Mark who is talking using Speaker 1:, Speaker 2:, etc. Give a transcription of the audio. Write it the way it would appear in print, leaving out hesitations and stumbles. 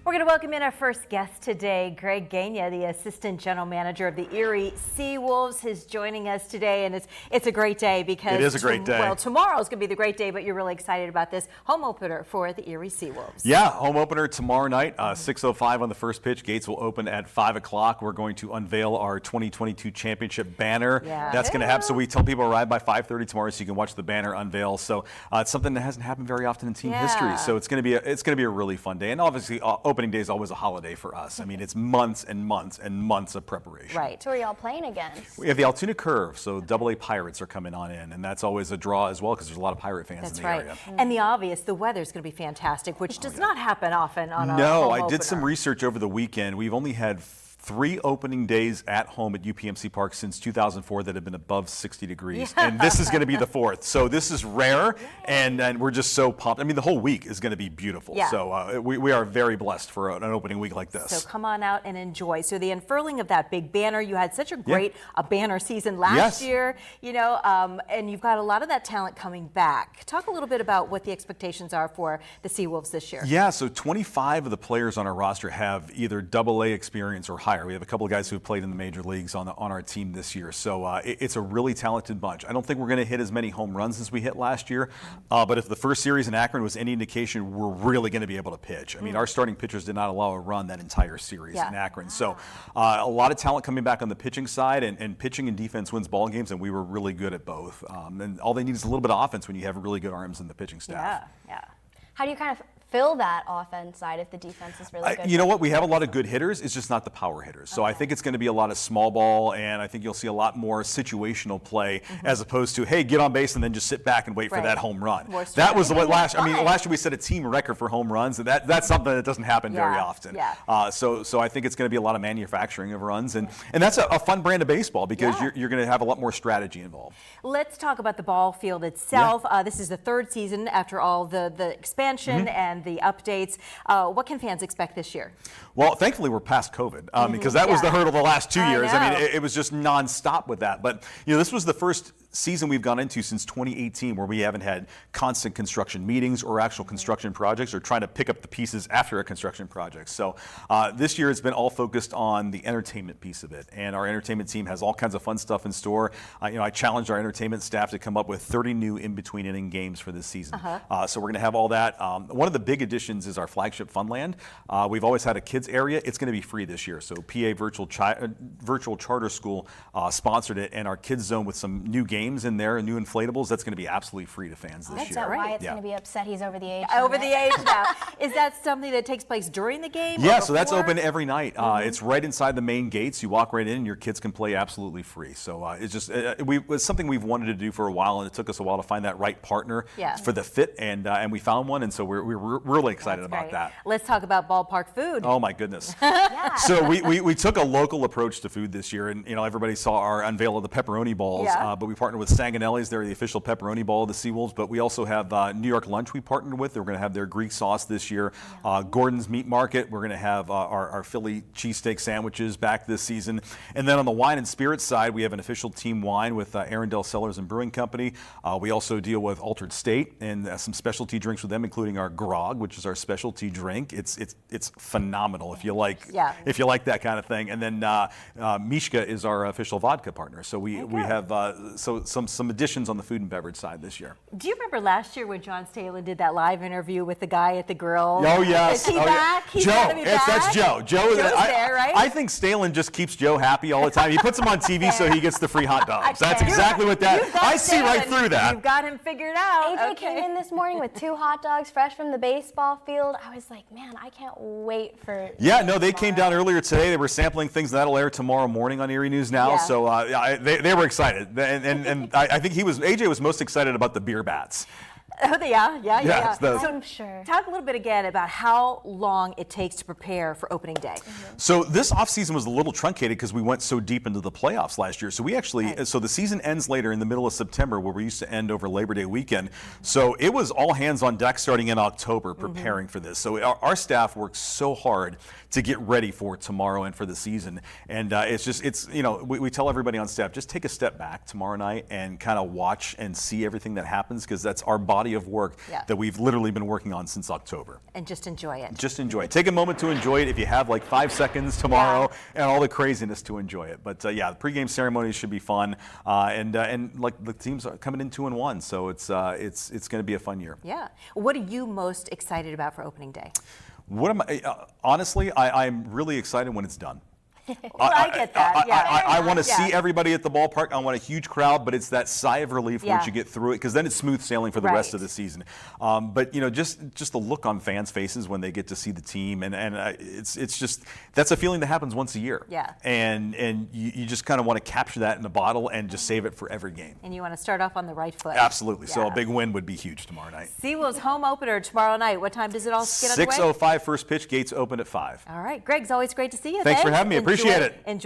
Speaker 1: We're going to welcome in our first guest today, Greg Gania, the Assistant General Manager of the Erie SeaWolves, is joining us today, and it's a great day because
Speaker 2: it is a great day.
Speaker 1: Well, tomorrow is going to be the great day, but you're really excited about this home opener for the Erie SeaWolves.
Speaker 2: Yeah, home opener tomorrow night, 6:05 on the first pitch. Gates will open at 5 o'clock. We're going to unveil our 2022 championship banner.
Speaker 1: Yeah.
Speaker 2: That's going to happen. So we tell people to arrive by 5:30 tomorrow so you can watch the banner unveil. So it's something that hasn't happened very often in team history. So it's going to be a really fun day, and obviously opening day is always a holiday for us. I mean, it's months and months and months of preparation.
Speaker 1: Right.
Speaker 3: Who are y'all playing against?
Speaker 2: We have the Altoona Curve, so AA Pirates are coming on in, and that's always a draw as well because there's a lot of Pirate fans in the area.
Speaker 1: And the obvious, the weather's going to be fantastic, which does not happen often on a
Speaker 2: No,
Speaker 1: home
Speaker 2: I did
Speaker 1: opener.
Speaker 2: some research over the weekend. We've only had 3 opening days at home at UPMC Park since 2004 that have been above 60 degrees, and this is going to be the 4th. So this is rare, and we're just so pumped. I mean, the whole week is going to be beautiful.
Speaker 1: Yeah.
Speaker 2: So we are very blessed for an opening week like this.
Speaker 1: So come on out and enjoy. So the unfurling of that big banner, you had such a great banner season last year, you know, and you've got a lot of that talent coming back. Talk a little bit about what the expectations are for the SeaWolves this year.
Speaker 2: Yeah, so 25 of the players on our roster have either AA experience or higher. We have a couple of guys who have played in the major leagues on our team this year. So it's a really talented bunch. I don't think we're going to hit as many home runs as we hit last year, but if the first series in Akron was any indication, we're really going to be able to pitch. I mean, our starting pitchers did not allow a run that entire series in Akron. So a lot of talent coming back on the pitching side, and pitching and defense wins ball games, and we were really good at both. And all they need is a little bit of offense when you have really good arms in the pitching staff.
Speaker 1: Yeah.
Speaker 3: How do you kind of fill that offense side if the defense is really good?
Speaker 2: You know what? We have a lot of good hitters. It's just not the power hitters. So I think it's going to be a lot of small ball, and I think you'll see a lot more situational play as opposed to, hey, get on base and then just sit back and wait for that home run. That was what last year we set a team record for home runs, and that's something that doesn't happen very often. So I think it's going to be a lot of manufacturing of runs, and that's a fun brand of baseball because you're going to have a lot more strategy involved.
Speaker 1: Let's talk about the ball field itself. This is the 3rd season after all the expansion and the updates. What can fans expect this year?
Speaker 2: Well, thankfully we're past COVID because that was the hurdle the last 2 years. I mean, it was just nonstop with that. But you know, this was the first season we've gone into since 2018 where we haven't had constant construction meetings or actual construction projects or trying to pick up the pieces after a construction project. So this year it's been all focused on the entertainment piece of it, and our entertainment team has all kinds of fun stuff in store. I challenged our entertainment staff to come up with 30 new in-between inning games for this season. So we're going to have all that. One of the big additions is our flagship Funland. We've always had a kids area. It's going to be free this year. So PA Virtual Charter School sponsored it, and our kids zone with some new games in there and new inflatables, that's going to be absolutely free to fans this year.
Speaker 3: That's why it's going to be upset he's over the age.
Speaker 1: Over the age now. Is that something that takes place during the game?
Speaker 2: Yeah, so that's open every night. It's right inside the main gates. You walk right in and your kids can play absolutely free. So it's just it's something we've wanted to do for a while, and it took us a while to find that right partner for the fit, and we found one, and so we're really excited about that.
Speaker 1: Let's talk about ballpark food.
Speaker 2: Oh my goodness. So we took a local approach to food this year, and everybody saw our unveil of the pepperoni balls, but we partnered with Sanganelli's. They're the official pepperoni ball of the SeaWolves, but we also have New York Lunch we partnered with. They're going to have their Greek sauce this year. Gordon's Meat Market, we're going to have our Philly cheesesteak sandwiches back this season. And then on the wine and spirits side, we have an official team wine with Arundel Cellars and Brewing Company. We also deal with Altered State and some specialty drinks with them, including our grog, which is our specialty drink. It's phenomenal if you like that kind of thing. And then Mishka is our official vodka partner. So we have some additions on the food and beverage side this year.
Speaker 1: Do you remember last year when John Stalin did that live interview with the guy at the grill?
Speaker 2: Oh yes.
Speaker 1: Is he back? He's
Speaker 2: Joe.
Speaker 1: Back?
Speaker 2: That's Joe. Joe's
Speaker 1: there, right?
Speaker 2: I think Stalin just keeps Joe happy all the time. He puts him on TV so he gets the free hot dogs. That's exactly what that. I see right through that.
Speaker 1: You've got him figured out.
Speaker 3: AJ came in this morning with 2 hot dogs fresh from the baseball field. I was like, man, I can't wait for.
Speaker 2: Yeah, no, they came down earlier today. They were sampling things that'll air tomorrow morning on Erie News Now. So they were excited, and I think AJ was most excited about the beer bats.
Speaker 1: Oh, yeah.
Speaker 3: I'm sure.
Speaker 1: Talk a little bit again about how long it takes to prepare for opening day.
Speaker 2: So this offseason was a little truncated because we went so deep into the playoffs last year. So we actually, so the season ends later in the middle of September, where we used to end over Labor Day weekend. So it was all hands on deck starting in October preparing for this. So our staff worked so hard to get ready for tomorrow and for the season. And we tell everybody on staff, just take a step back tomorrow night and kind of watch and see everything that happens, because that's our body body of work that we've literally been working on since October.
Speaker 1: And just enjoy it.
Speaker 2: Just enjoy it. Take a moment to enjoy it if you have like 5 seconds tomorrow and all the craziness to enjoy it. But yeah, the pregame ceremonies should be fun, and like the teams are coming in 2-1, so it's going to be a fun year.
Speaker 1: Yeah. What are you most excited about for opening day?
Speaker 2: What am I? Honestly, I'm really excited when it's done.
Speaker 1: Well, I get that.
Speaker 2: I want to see everybody at the ballpark. I want a huge crowd, but it's that sigh of relief once you get through it, because then it's smooth sailing for the rest of the season. But you know, just the look on fans' faces when they get to see the team, and it's just, that's a feeling that happens once a year.
Speaker 1: Yeah.
Speaker 2: And you just kind of want to capture that in a bottle and just save it for every game.
Speaker 1: And you want to start off on the right foot.
Speaker 2: Absolutely. So a big win would be huge tomorrow night.
Speaker 1: SeaWolves home opener tomorrow night. What time does it all get underway?
Speaker 2: 6:05 first pitch. Gates open at 5.
Speaker 1: All right, Greg, it's always great to see you.
Speaker 2: Thanks for having me. Appreciate it.
Speaker 1: Enjoy